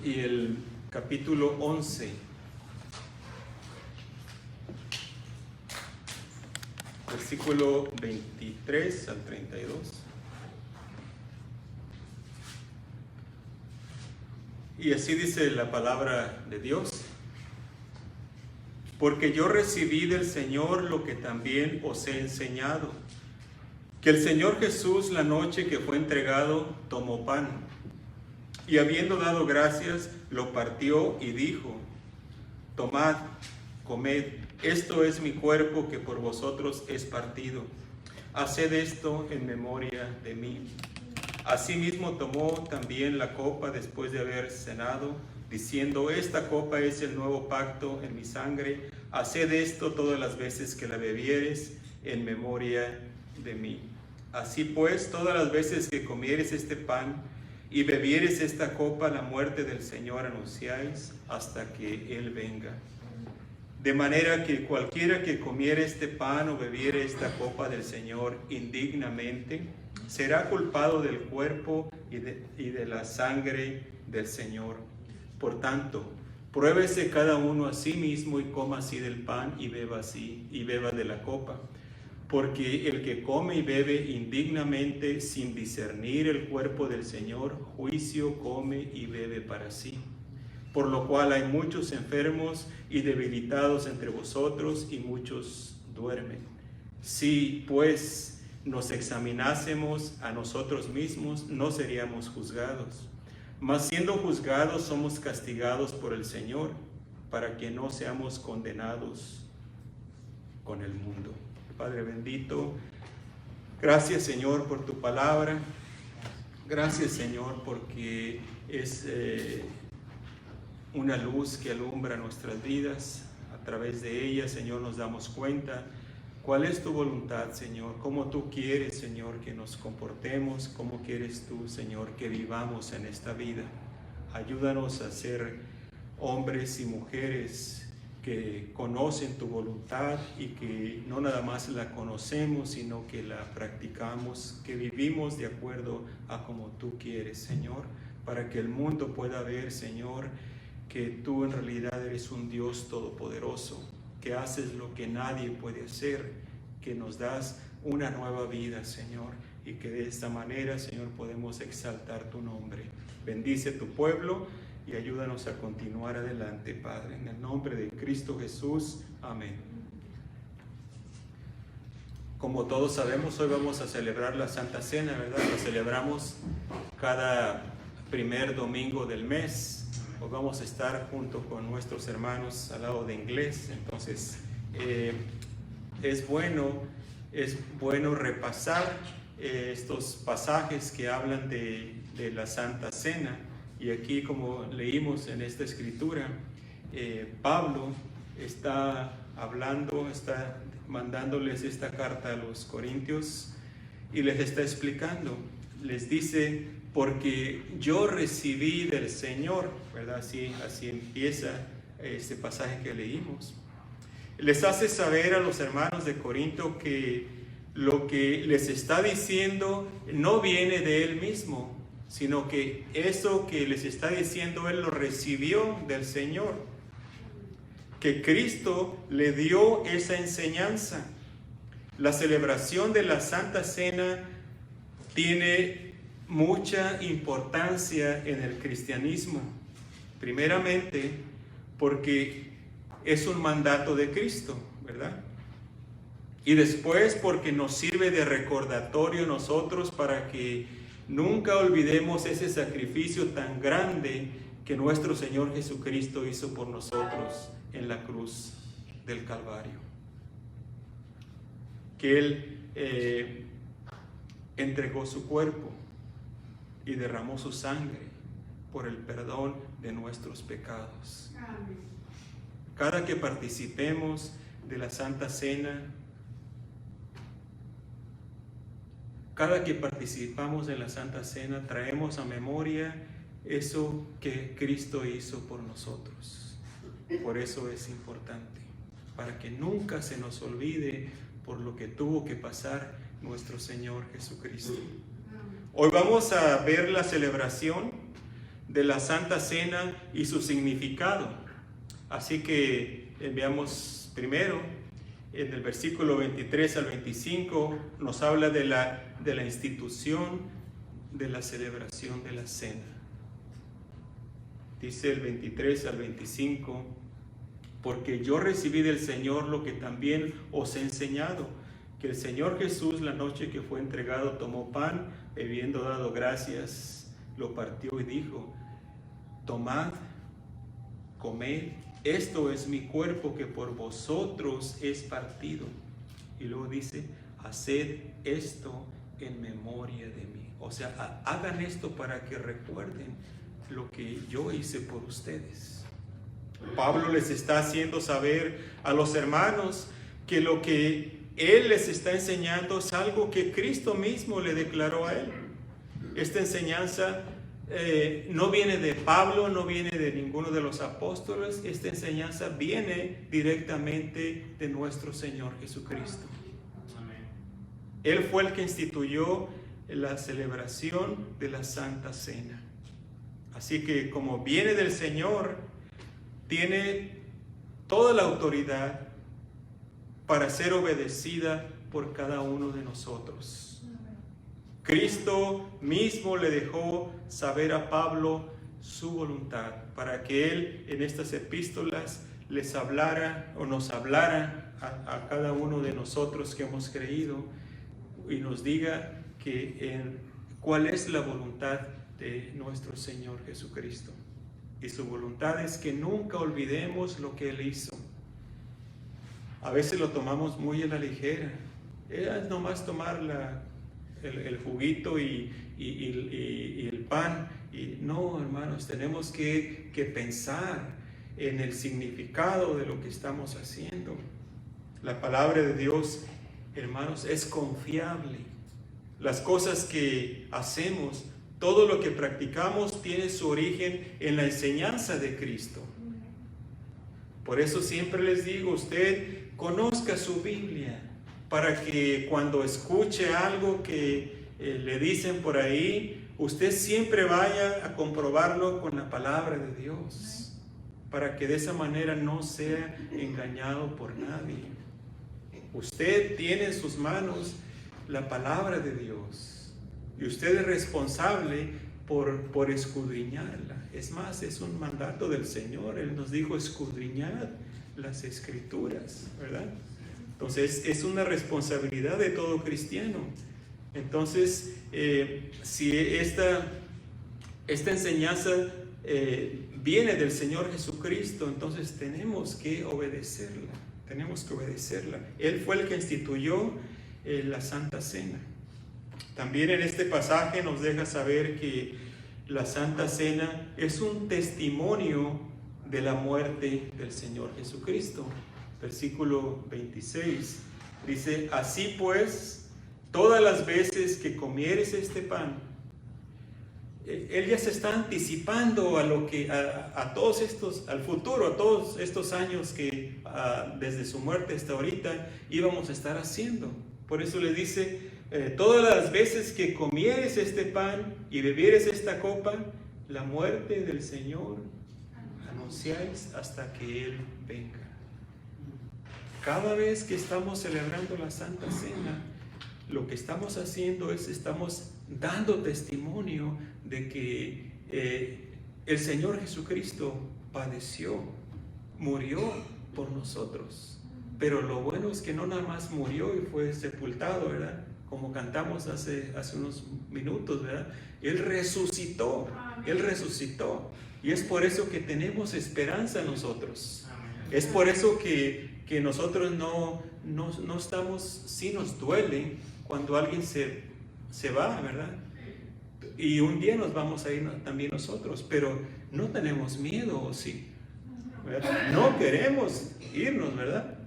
Y el capítulo 11, versículo 23 al 32. Y así dice la palabra de Dios: porque yo recibí del Señor lo que también os he enseñado, que el Señor Jesús, la noche que fue entregado, tomó pan, y habiendo dado gracias, lo partió y dijo: tomad, comed, esto es mi cuerpo que por vosotros es partido. Haced esto en memoria de mí. Asimismo tomó también la copa después de haber cenado, diciendo: esta copa es el nuevo pacto en mi sangre. Haced esto todas las veces que la bebiereis en memoria de mí. Así pues, todas las veces que comiereis este pan y bebiereis esta copa, la muerte del Señor anunciáis hasta que Él venga. De manera que cualquiera que comiere este pan o bebiere esta copa del Señor indignamente, será culpado del cuerpo y de la sangre del Señor. Por tanto, pruébese cada uno a sí mismo y coma así del pan y beba de la copa. Porque el que come y bebe indignamente sin discernir el cuerpo del Señor, juicio come y bebe para sí. Por lo cual hay muchos enfermos y debilitados entre vosotros, y muchos duermen. Si pues nos examinásemos a nosotros mismos, no seríamos juzgados. Mas siendo juzgados, somos castigados por el Señor, para que no seamos condenados con el mundo. Padre bendito, gracias Señor por tu palabra. Gracias Señor porque es una luz que alumbra nuestras vidas. A través de ella, Señor, nos damos cuenta cuál es tu voluntad, Señor, cómo tú quieres, Señor, que nos comportemos, cómo quieres tú, Señor, que vivamos en esta vida. Ayúdanos a ser hombres y mujeres que conocen tu voluntad y que no nada más la conocemos, sino que la practicamos, que vivimos de acuerdo a como tú quieres, Señor, para que el mundo pueda ver, Señor, que tú en realidad eres un Dios todopoderoso, que haces lo que nadie puede hacer, que nos das una nueva vida, Señor, y que de esta manera, Señor, podemos exaltar tu nombre. Bendice tu pueblo y ayúdanos a continuar adelante, Padre. En el nombre de Cristo Jesús. Amén. Como todos sabemos, hoy vamos a celebrar la Santa Cena, ¿verdad? La celebramos cada primer domingo del mes. Hoy vamos a estar junto con nuestros hermanos al lado de inglés. Entonces, es bueno repasar estos pasajes que hablan de la Santa Cena. Y aquí, como leímos en esta escritura, Pablo está mandándoles esta carta a los corintios y les está explicando. Les dice: porque yo recibí del Señor, ¿verdad? Así empieza este pasaje que leímos. Les hace saber a los hermanos de Corinto que lo que les está diciendo no viene de él mismo, sino que eso que les está diciendo él lo recibió del Señor, que Cristo le dio esa enseñanza. La celebración de la Santa Cena tiene mucha importancia en el cristianismo, primeramente porque es un mandato de Cristo, ¿verdad? Y después porque nos sirve de recordatorio a nosotros para que nunca olvidemos ese sacrificio tan grande que nuestro Señor Jesucristo hizo por nosotros en la cruz del Calvario. Que Él entregó su cuerpo y derramó su sangre por el perdón de nuestros pecados. Cada que participemos de la Santa Cena, cada que participamos en la Santa Cena, traemos a memoria eso que Cristo hizo por nosotros. Por eso es importante, para que nunca se nos olvide por lo que tuvo que pasar nuestro Señor Jesucristo. Hoy vamos a ver la celebración de la Santa Cena y su significado. Así que veamos primero, en el versículo 23 al 25, nos habla de la institución de la celebración de la cena. Dice el 23 al 25, porque yo recibí del Señor lo que también os he enseñado, que el Señor Jesús, la noche que fue entregado, tomó pan, habiendo dado gracias, lo partió y dijo: tomad, comed, esto es mi cuerpo que por vosotros es partido. Y luego dice: haced esto en memoria de mí. O sea, hagan esto para que recuerden lo que yo hice por ustedes. Pablo les está haciendo saber a los hermanos que lo que él les está enseñando es algo que Cristo mismo le declaró a él. Esta enseñanza no viene de Pablo, no viene de ninguno de los apóstoles. Esta enseñanza viene directamente de nuestro Señor Jesucristo. Amén. Él fue el que instituyó la celebración de la Santa Cena. Así que como viene del Señor, tiene toda la autoridad para ser obedecida por cada uno de nosotros. Cristo mismo le dejó saber a Pablo su voluntad para que él en estas epístolas les hablara o nos hablara a cada uno de nosotros que hemos creído y nos diga cuál es la voluntad de nuestro Señor Jesucristo. Y su voluntad es que nunca olvidemos lo que Él hizo. A veces lo tomamos muy a la ligera. Es nomás tomar el juguito y el pan. Y no, hermanos, tenemos que pensar en el significado de lo que estamos haciendo. La palabra de Dios, hermanos, es confiable. Las cosas que hacemos, todo lo que practicamos tiene su origen en la enseñanza de Cristo. Por eso siempre les digo, usted conozca su Biblia para que cuando escuche algo que le dicen por ahí, usted siempre vaya a comprobarlo con la palabra de Dios, para que de esa manera no sea engañado por nadie. Usted tiene en sus manos la palabra de Dios y usted es responsable por escudriñarla. Es más, es un mandato del Señor. Él nos dijo: escudriñad las Escrituras, ¿verdad? Entonces es una responsabilidad de todo cristiano. Entonces, si esta enseñanza viene del Señor Jesucristo, entonces tenemos que obedecerla. Tenemos que obedecerla. Él fue el que instituyó la Santa Cena. También en este pasaje nos deja saber que la Santa Cena es un testimonio de la muerte del Señor Jesucristo. Versículo 26 dice: así pues, todas las veces que comieres este pan. Él ya se está anticipando a lo que a todos estos, al futuro, a todos estos años que desde su muerte hasta ahorita íbamos a estar haciendo. Por eso le dice: todas las veces que comieres este pan y bebieres esta copa, la muerte del Señor anunciáis hasta que Él venga. Cada vez que estamos celebrando la Santa Cena, lo que estamos haciendo es estamos dando testimonio de que el Señor Jesucristo padeció, murió por nosotros. Pero lo bueno es que no nada más murió y fue sepultado, ¿verdad? Como cantamos hace unos minutos, ¿verdad? Él resucitó, Él resucitó. Y es por eso que tenemos esperanza nosotros. Es por eso que nosotros no estamos, sí nos duele cuando alguien se va, ¿verdad? Y un día nos vamos a ir también nosotros, pero no tenemos miedo, ¿o sí? ¿Verdad? No queremos irnos, ¿verdad?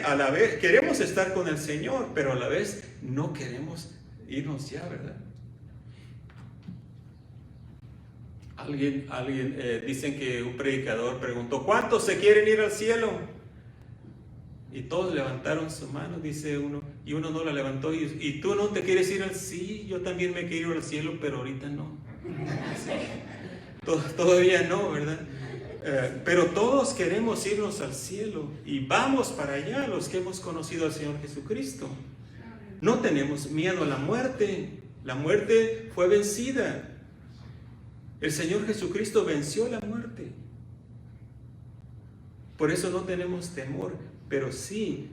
A la vez queremos estar con el Señor, pero a la vez no queremos irnos ya, ¿verdad? Alguien dicen que un predicador preguntó: ¿cuántos se quieren ir al cielo? Y todos levantaron su mano, dice uno, y uno no la levantó. ¿Y tú no te quieres ir al cielo? Sí, yo también me quiero ir al cielo, pero ahorita no. Todavía no, ¿verdad? Pero todos queremos irnos al cielo y vamos para allá los que hemos conocido al Señor Jesucristo. No tenemos miedo a la muerte. La muerte fue vencida. El Señor Jesucristo venció la muerte. Por eso no tenemos temor. pero sí,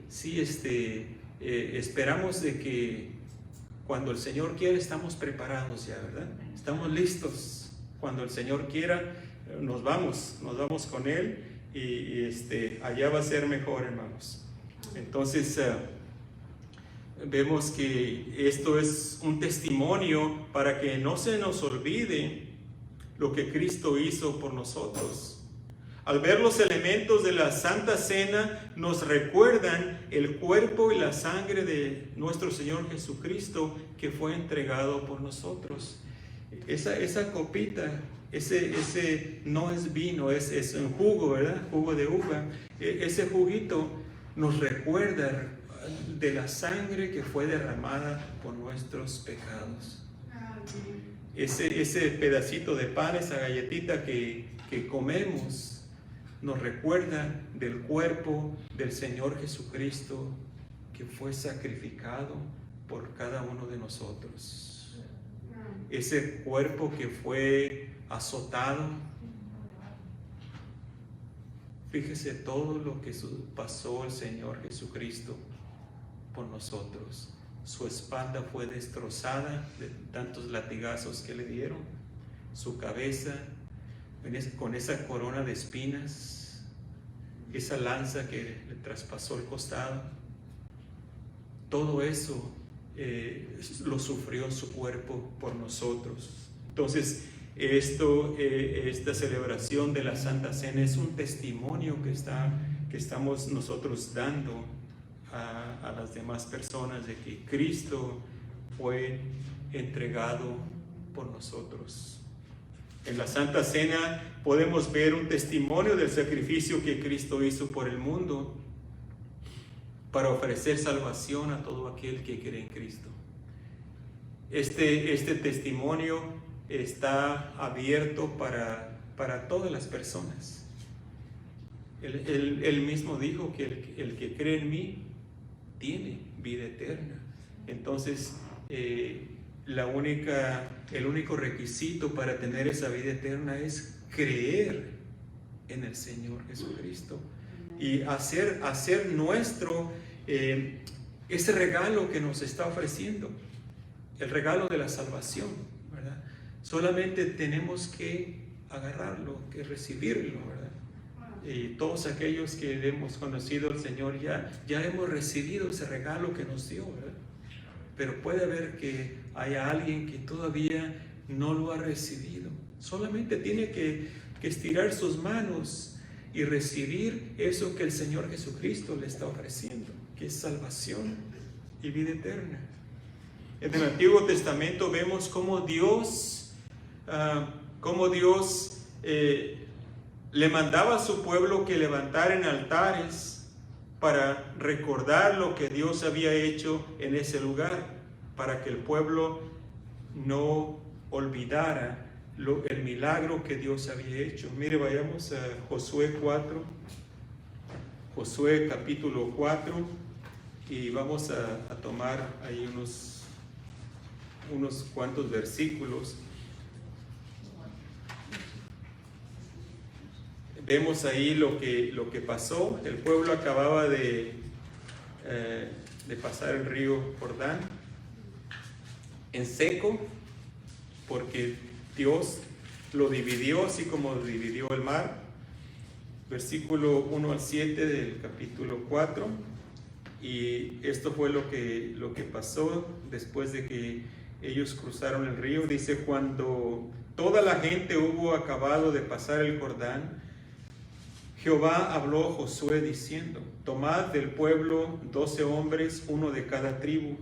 esperamos de que cuando el Señor quiera estamos preparados ya, ¿verdad? Estamos listos. Cuando el Señor quiera nos vamos con Él y allá va a ser mejor, hermanos. Entonces vemos que esto es un testimonio para que no se nos olvide lo que Cristo hizo por nosotros. Al ver los elementos de la Santa Cena, nos recuerdan el cuerpo y la sangre de nuestro Señor Jesucristo que fue entregado por nosotros. Esa copita, ese no es vino, es un jugo, ¿verdad? Jugo de uva. Ese juguito nos recuerda de la sangre que fue derramada por nuestros pecados. Ese pedacito de pan, esa galletita que comemos, nos recuerda del cuerpo del Señor Jesucristo que fue sacrificado por cada uno de nosotros. Ese cuerpo que fue azotado. Fíjese todo lo que pasó el Señor Jesucristo por nosotros. Su espalda fue destrozada de tantos latigazos que le dieron. Su cabeza con esa corona de espinas, esa lanza que le traspasó el costado, todo eso lo sufrió en su cuerpo por nosotros. Entonces, esta celebración de la Santa Cena es un testimonio que estamos nosotros dando a las demás personas de que Cristo fue entregado por nosotros. En la Santa Cena podemos ver un testimonio del sacrificio que Cristo hizo por el mundo para ofrecer salvación a todo aquel que cree en Cristo. Este testimonio está abierto para todas las personas. Él mismo dijo que el que cree en mí tiene vida eterna. Entonces, el único requisito para tener esa vida eterna es creer en el Señor Jesucristo y hacer nuestro ese regalo que nos está ofreciendo, el regalo de la salvación, ¿verdad? Solamente tenemos que agarrarlo, que recibirlo, ¿verdad? Y todos aquellos que hemos conocido al Señor ya hemos recibido ese regalo que nos dio, ¿verdad? Pero puede haber que haya alguien que todavía no lo ha recibido. Solamente tiene que estirar sus manos y recibir eso que el Señor Jesucristo le está ofreciendo, que es salvación y vida eterna. En el Antiguo Testamento vemos cómo Dios le mandaba a su pueblo que levantaran altares para recordar lo que Dios había hecho en ese lugar, para que el pueblo no olvidara el milagro que Dios había hecho. Mire, vayamos a Josué 4, Josué capítulo 4, y vamos a tomar ahí unos cuantos versículos. Vemos ahí lo que pasó. El pueblo acababa de pasar el río Jordán en seco, porque Dios lo dividió, así como dividió el mar. Versículo 1 al 7 del capítulo 4. Y esto fue lo que pasó después de que ellos cruzaron el río. Dice: cuando toda la gente hubo acabado de pasar el Jordán, Jehová habló a Josué diciendo: tomad del pueblo 12 hombres, uno de cada tribu,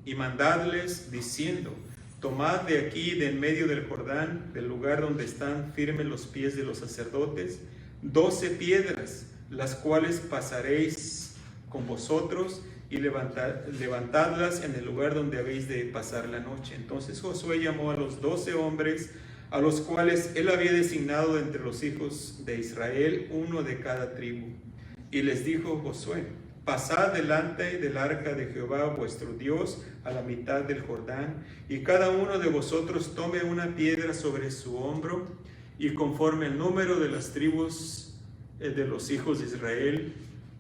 y mandadles diciendo: tomad de aquí, de en medio del Jordán, del lugar donde están firmes los pies de los sacerdotes, 12 piedras, las cuales pasaréis con vosotros, y levantadlas en el lugar donde habéis de pasar la noche. Entonces Josué llamó a los 12 hombres, a los cuales él había designado entre los hijos de Israel, uno de cada tribu. Y les dijo Josué: pasad delante del arca de Jehová vuestro Dios a la mitad del Jordán, y cada uno de vosotros tome una piedra sobre su hombro, y conforme el número de las tribus de los hijos de Israel,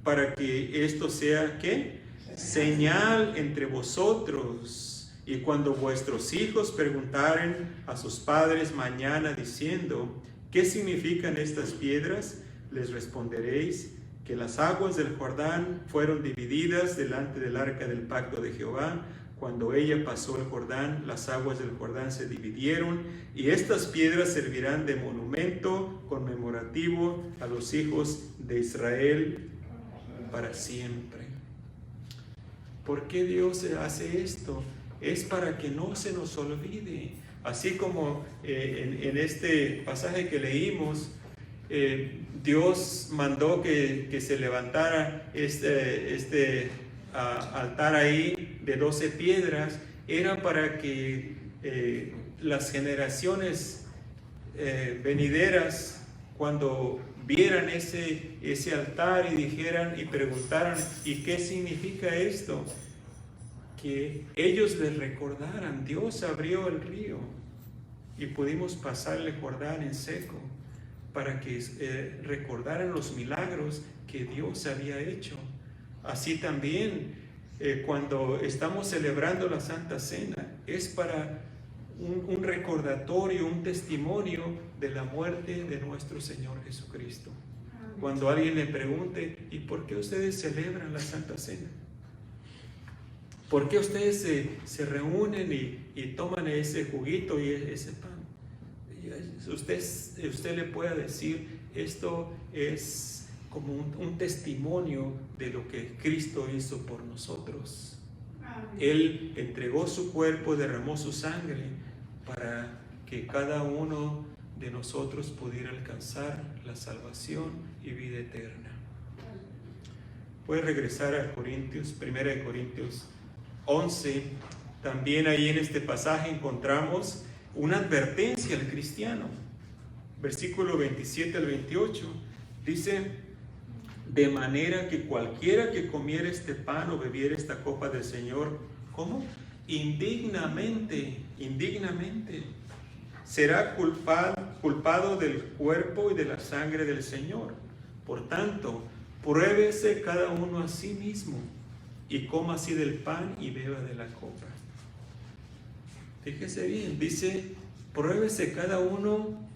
para que esto sea, ¿qué? Señal entre vosotros. Y cuando vuestros hijos preguntaren a sus padres mañana diciendo, ¿qué significan estas piedras? Les responderéis que las aguas del Jordán fueron divididas delante del arca del pacto de Jehová. Cuando ella pasó el Jordán, las aguas del Jordán se dividieron, y estas piedras servirán de monumento conmemorativo a los hijos de Israel para siempre. ¿Por qué Dios hace esto? Es para que no se nos olvide. Así como en este pasaje que leímos, Dios mandó que se levantara este altar ahí de 12 piedras, era para que las generaciones venideras, cuando vieran ese altar y dijeran y preguntaran, ¿y qué significa esto? Que ellos les recordaran, Dios abrió el río y pudimos pasar el Jordán en seco, para que recordaran los milagros que Dios había hecho. Así también, cuando estamos celebrando la Santa Cena, es para un recordatorio, un testimonio de la muerte de nuestro Señor Jesucristo. Cuando alguien le pregunte, ¿y por qué ustedes celebran la Santa Cena? ¿Por qué ustedes se reúnen y toman ese juguito y ese pan? Usted le pueda decir, esto es como un testimonio de lo que Cristo hizo por nosotros. Él entregó su cuerpo, derramó su sangre para que cada uno de nosotros pudiera alcanzar la salvación y vida eterna. Puede regresar a Corintios, 1 Corintios 11. También ahí en este pasaje encontramos una advertencia al cristiano. Versículo 27 al 28 dice: de manera que cualquiera que comiera este pan o bebiera esta copa del Señor, ¿cómo? Indignamente, será culpado del cuerpo y de la sangre del Señor. Por tanto, pruébese cada uno a sí mismo y coma así del pan y beba de la copa. Fíjese bien, dice, pruébese cada uno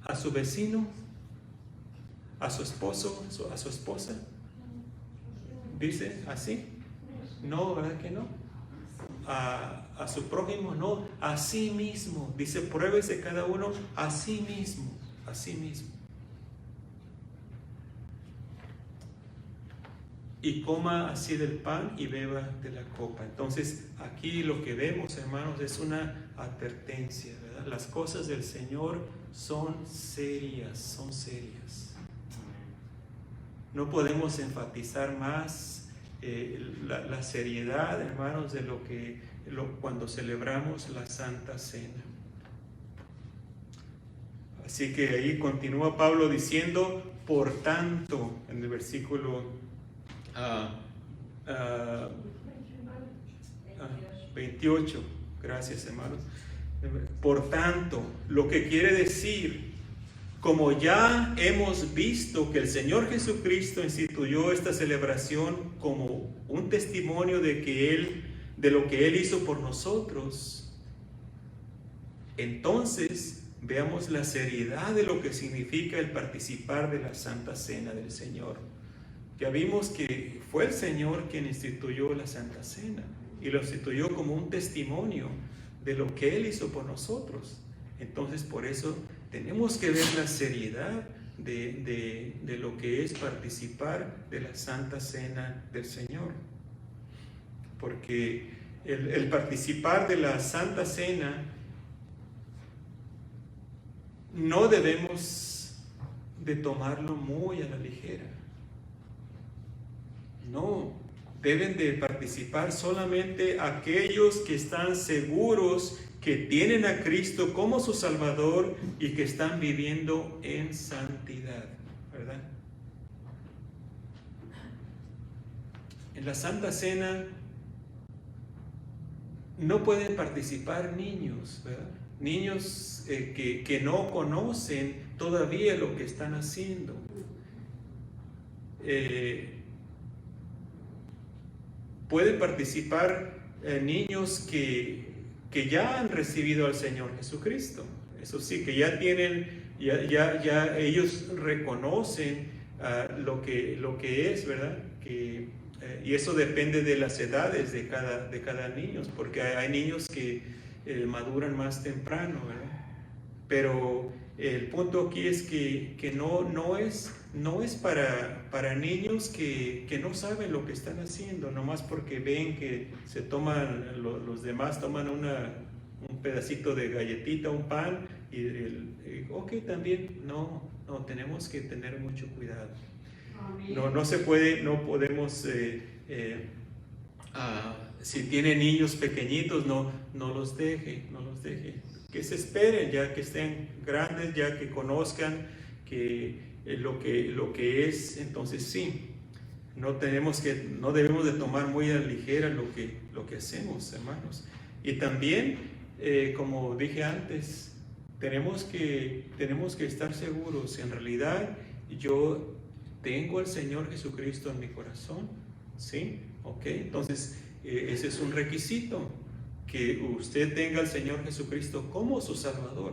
a su vecino, a su esposo, a su esposa. Dice así. No, ¿verdad que no? A su prójimo, no, a sí mismo. Dice, pruébese cada uno a sí mismo, a sí mismo. Y coma así del pan y beba de la copa. Entonces, aquí lo que vemos, hermanos, es una advertencia, ¿verdad? Las cosas del Señor son serias, son serias. No podemos enfatizar más la seriedad, hermanos, de cuando celebramos la Santa Cena. Así que ahí continúa Pablo diciendo, por tanto, en el versículo 28, gracias, hermanos. Por tanto, lo que quiere decir, como ya hemos visto que el Señor Jesucristo instituyó esta celebración como un testimonio de lo que Él hizo por nosotros, entonces veamos la seriedad de lo que significa el participar de la Santa Cena del Señor. Ya vimos que fue el Señor quien instituyó la Santa Cena y lo instituyó como un testimonio de lo que Él hizo por nosotros. Entonces, por eso tenemos que ver la seriedad de lo que es participar de la Santa Cena del Señor. Porque el participar de la Santa Cena no debemos de tomarlo muy a la ligera. No, deben de participar solamente aquellos que están seguros que tienen a Cristo como su Salvador y que están viviendo en santidad, ¿verdad? En la Santa Cena no pueden participar niños, ¿verdad? Niños que no conocen todavía lo que están haciendo. pueden participar niños que ya han recibido al Señor Jesucristo. Eso sí, que ya tienen, ya ellos reconocen lo que es, ¿verdad? Y eso depende de las edades de cada niño, porque hay niños que maduran más temprano, ¿verdad? Pero el punto aquí es que no es para niños que no saben lo que están haciendo, nomás porque ven que se toman, los demás toman un pedacito de galletita, un pan, ok, también, no, tenemos que tener mucho cuidado. No podemos, si tiene niños pequeñitos, no los deje. Que se esperen ya que estén grandes, ya que conozcan lo que es. Entonces sí, no debemos de tomar muy a la ligera lo que hacemos, hermanos. Y también, como dije antes, tenemos que estar seguros. En realidad, yo tengo al Señor Jesucristo en mi corazón, ¿sí? Ok, entonces ese es un requisito, que usted tenga al Señor Jesucristo como su Salvador.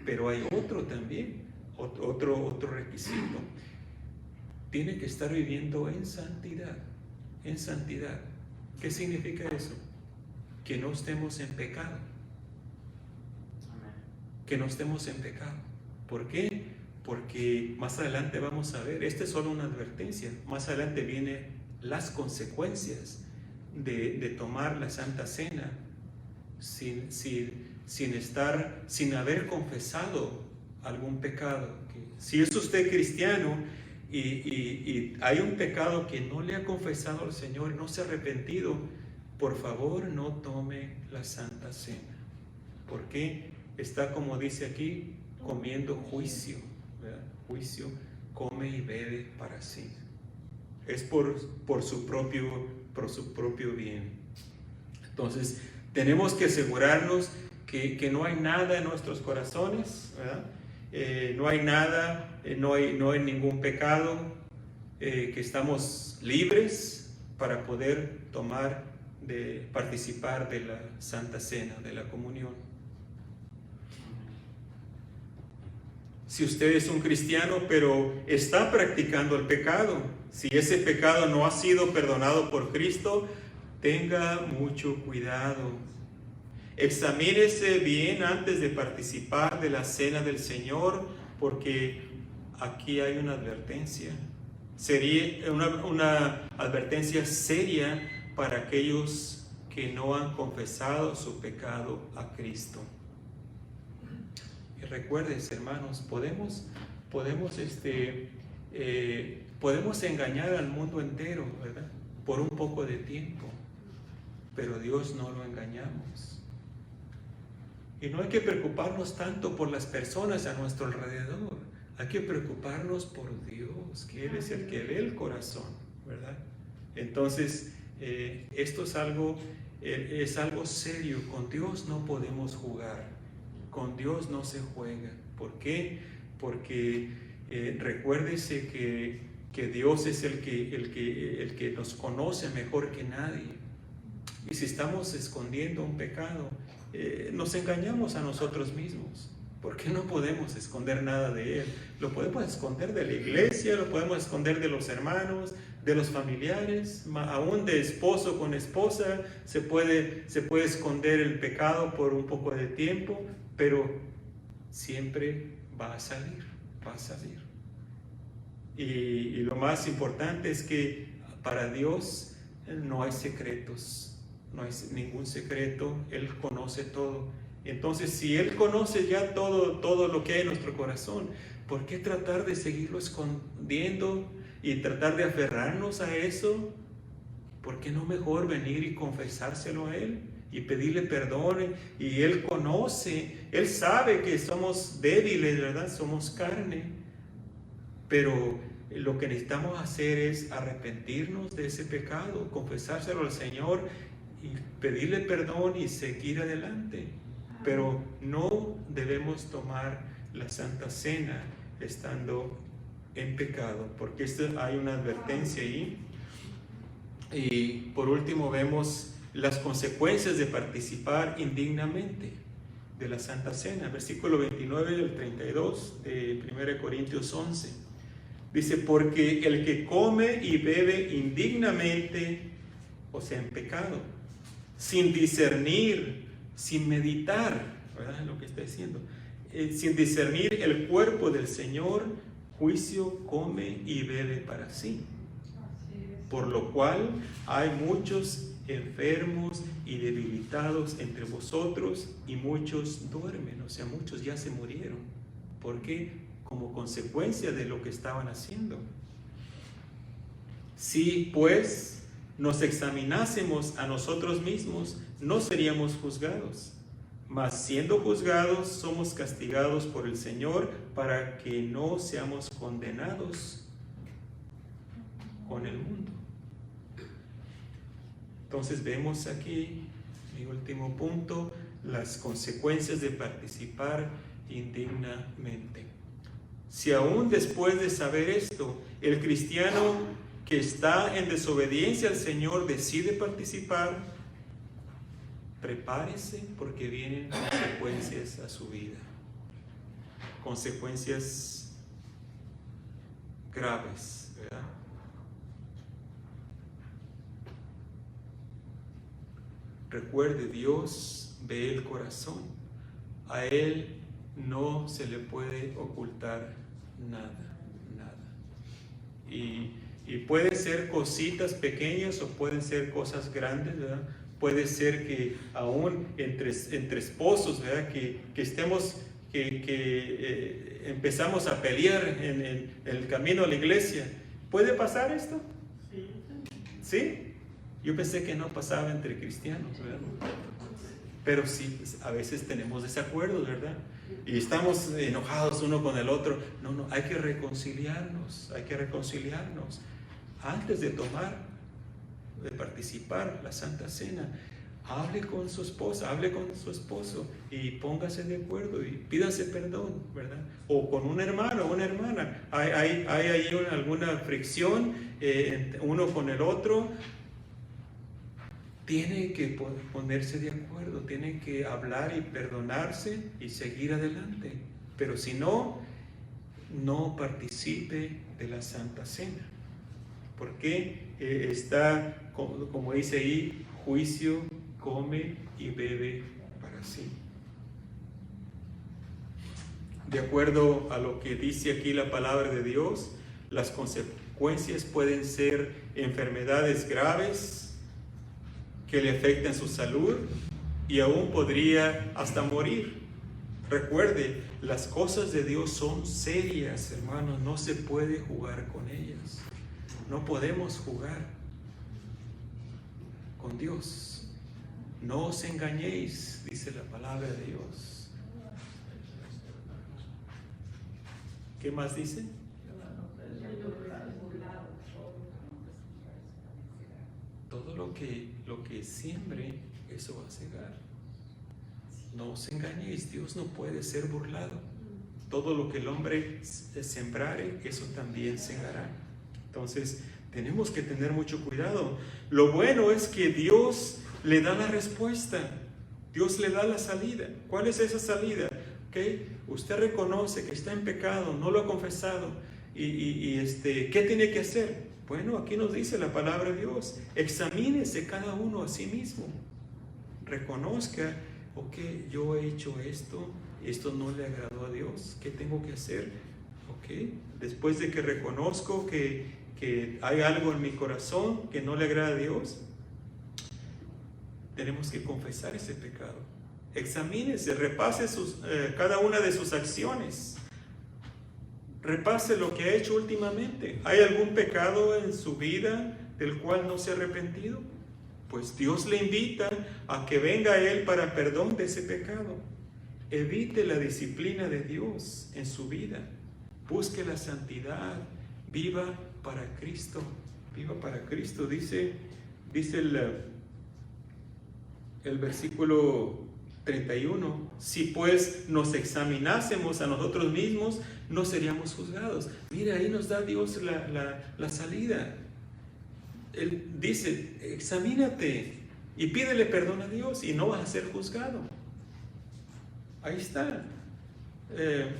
Pero hay otro también, otro requisito. Tiene que estar viviendo en santidad. ¿Qué significa eso? Que no estemos en pecado. Que no estemos en pecado. ¿Por qué? Porque más adelante vamos a ver, esta es solo una advertencia, más adelante vienen las consecuencias de tomar la Santa Cena sin haber confesado algún pecado. Si es usted cristiano y hay un pecado que no le ha confesado al Señor, no se ha arrepentido, por favor no tome la Santa Cena. Porque está, como dice aquí, comiendo juicio, ¿verdad? Juicio, come y bebe para sí. Es por su propio bien. Entonces, tenemos que asegurarnos que no hay nada en nuestros corazones, ¿verdad? No hay nada, no hay ningún pecado, que estamos libres para poder participar de la Santa Cena, de la comunión. Si usted es un cristiano, pero está practicando el pecado, si ese pecado no ha sido perdonado por Cristo, tenga mucho cuidado. Examínese bien antes de participar de la cena del Señor, porque aquí hay una advertencia. Sería una advertencia seria para aquellos que no han confesado su pecado a Cristo. Y recuerden, hermanos, podemos engañar al mundo entero, ¿verdad? Por un poco de tiempo, pero Dios no lo engañamos. Y no hay que preocuparnos tanto por las personas a nuestro alrededor, hay que preocuparnos por Dios, que Él es el que ve el corazón, ¿verdad? Entonces, esto es algo serio. Con Dios no podemos jugar, con Dios no se juega. ¿Por qué? Porque recuérdese que Dios es el que nos conoce mejor que nadie. Y si estamos escondiendo un pecado, nos engañamos a nosotros mismos, porque no podemos esconder nada de Él. Lo podemos esconder de la iglesia, lo podemos esconder de los hermanos, de los familiares, aún de esposo con esposa, se puede esconder el pecado por un poco de tiempo, pero siempre va a salir. Y lo más importante es que para Dios no hay secretos. No hay ningún secreto, Él conoce todo. Entonces, si Él conoce ya todo lo que hay en nuestro corazón, ¿por qué tratar de seguirlo escondiendo y tratar de aferrarnos a eso? ¿Por qué no mejor venir y confesárselo a Él y pedirle perdón? Y Él conoce, Él sabe que somos débiles, ¿verdad? Somos carne, pero lo que necesitamos hacer es arrepentirnos de ese pecado, confesárselo al Señor y pedirle perdón y seguir adelante. Pero no debemos tomar la Santa Cena estando en pecado, porque hay una advertencia ahí. Y por último vemos las consecuencias de participar indignamente de la Santa Cena. Versículo 29 y el 32 de 1 Corintios 11. Dice, porque el que come y bebe indignamente, o sea, en pecado, sin discernir, sin meditar, ¿verdad? Lo que está diciendo, sin discernir el cuerpo del Señor, juicio come y bebe para sí. Por lo cual hay muchos enfermos y debilitados entre vosotros y muchos duermen, o sea, muchos ya se murieron. ¿Por qué? Como consecuencia de lo que estaban haciendo. Si pues nos examinásemos a nosotros mismos, no seríamos juzgados. Mas siendo juzgados, somos castigados por el Señor para que no seamos condenados con el mundo. Entonces vemos aquí, mi último punto, las consecuencias de participar indignamente. Si aún después de saber esto, el cristiano que está en desobediencia al Señor decide participar, prepárese porque vienen consecuencias a su vida. Consecuencias graves, ¿verdad? Recuerde, Dios ve el corazón. A Él no se le puede ocultar nada, nada. Y pueden ser cositas pequeñas o pueden ser cosas grandes, ¿verdad? Puede ser que aún entre esposos, ¿verdad? Que estemos, empezamos a pelear en el camino a la iglesia. ¿Puede pasar esto? ¿Sí? Yo pensé que no pasaba entre cristianos, ¿verdad? Pero sí, pues, a veces tenemos desacuerdos, ¿verdad? Y estamos enojados uno con el otro. No, hay que reconciliarnos, Antes de participar la Santa Cena, hable con su esposa, hable con su esposo y póngase de acuerdo y pídase perdón, ¿verdad? O con un hermano o una hermana. Hay ahí alguna fricción uno con el otro. Tiene que ponerse de acuerdo, tiene que hablar y perdonarse y seguir adelante. Pero si no, no participe de la Santa Cena. Porque está, como dice ahí, juicio, come y bebe para sí. De acuerdo a lo que dice aquí la palabra de Dios, las consecuencias pueden ser enfermedades graves que le afecten su salud y aún podría hasta morir. Recuerde, las cosas de Dios son serias, hermanos, no se puede jugar con ellas. No podemos jugar con Dios. No os engañéis, dice la palabra de Dios. ¿Qué más dice? Todo lo que siembre, eso va a cegar. No os engañéis, Dios no puede ser burlado. Todo lo que el hombre sembrare, eso también segará. Entonces, tenemos que tener mucho cuidado. Lo bueno es que Dios le da la respuesta. Dios le da la salida. ¿Cuál es esa salida? ¿Okay? Usted reconoce que está en pecado, no lo ha confesado. ¿Qué tiene que hacer? Bueno, aquí nos dice la palabra de Dios. Examínese cada uno a sí mismo. Reconozca, ok, yo he hecho esto no le agradó a Dios. ¿Qué tengo que hacer? Ok, después de que reconozco que hay algo en mi corazón que no le agrada a Dios, tenemos que confesar ese pecado. Examínese, repase cada una de sus acciones. Repase lo que ha hecho últimamente. ¿Hay algún pecado en su vida del cual no se ha arrepentido? Pues Dios le invita a que venga a Él para perdón de ese pecado. Evite la disciplina de Dios en su vida. Busque la santidad. Viva para Cristo. Viva para Cristo. Dice el versículo 31. Si pues nos examinásemos a nosotros mismos, no seríamos juzgados. Mira, ahí nos da Dios la salida. Él dice, examínate y pídele perdón a Dios y no vas a ser juzgado. Ahí está.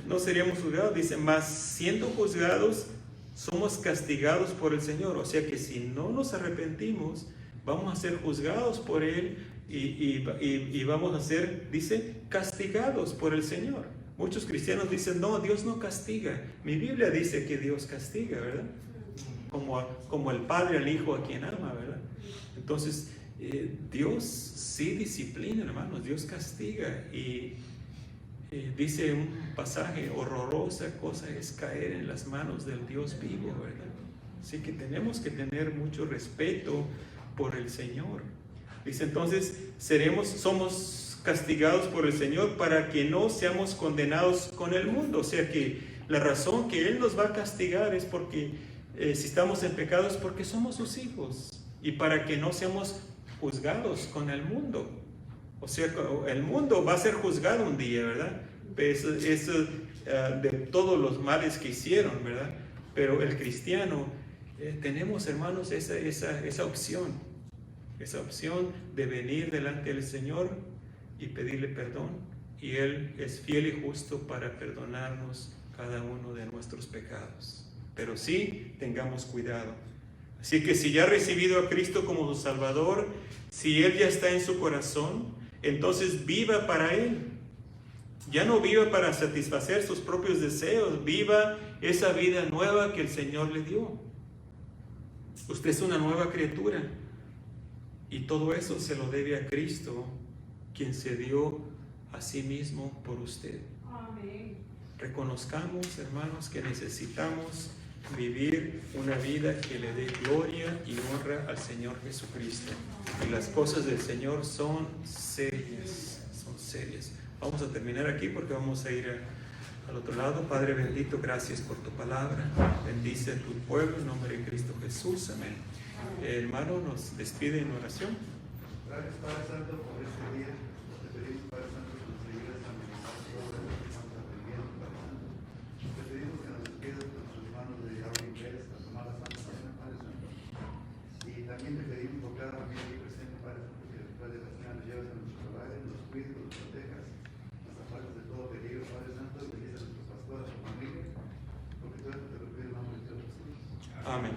No seríamos juzgados, dice, mas siendo juzgados, somos castigados por el Señor. O sea que si no nos arrepentimos, vamos a ser juzgados por Él y vamos a ser, dice, castigados por el Señor. Muchos cristianos dicen, no, Dios no castiga. Mi Biblia dice que Dios castiga, ¿verdad? Como el Padre al Hijo a quien ama, ¿verdad? Entonces, Dios sí disciplina, hermanos, Dios castiga. Y dice un pasaje, horrorosa cosa es caer en las manos del Dios vivo, ¿verdad? Así que tenemos que tener mucho respeto por el Señor. Dice entonces, somos castigados por el Señor para que no seamos condenados con el mundo. O sea que la razón que Él nos va a castigar es porque si estamos en pecado es porque somos sus hijos y para que no seamos juzgados con el mundo. O sea, el mundo va a ser juzgado un día, ¿verdad? Eso de todos los males que hicieron, ¿verdad? Pero el cristiano, tenemos, hermanos, esa opción de venir delante del Señor y pedirle perdón. Y Él es fiel y justo para perdonarnos cada uno de nuestros pecados. Pero sí, tengamos cuidado. Así que si ya ha recibido a Cristo como su Salvador, si Él ya está en su corazón, entonces viva para Él. Ya no viva para satisfacer sus propios deseos, viva esa vida nueva que el Señor le dio. Usted es una nueva criatura y todo eso se lo debe a Cristo, quien se dio a sí mismo por usted. Amén. Reconozcamos, hermanos, que necesitamos vivir una vida que le dé gloria y honra al Señor Jesucristo. Y las cosas del Señor son serias, Vamos a terminar aquí porque vamos a ir al otro lado. Padre bendito, gracias por tu palabra. Bendice a tu pueblo en nombre de Cristo Jesús. Amén. Hermano, nos despide en oración. Gracias, Padre Santo, por este día. Te pedimos, Padre Santo, que nos ayudes a meditar todo lo que estamos aprendiendo, Padre Santo. Te pedimos que nos despidas con tus manos de agua y pérez a tomar la Santa Cena, Padre Santo. Y también te pedimos por cada familia aquí presente, Padre Santo, que después de la cena nos lleves a nuestros hogares, nos cuides, nos protejas, nos apartes de todo peligro, Padre Santo. Bendice a nuestros pastores, a su familia, porque todo esto te lo pido en nombre de Dios Jesús. Amén.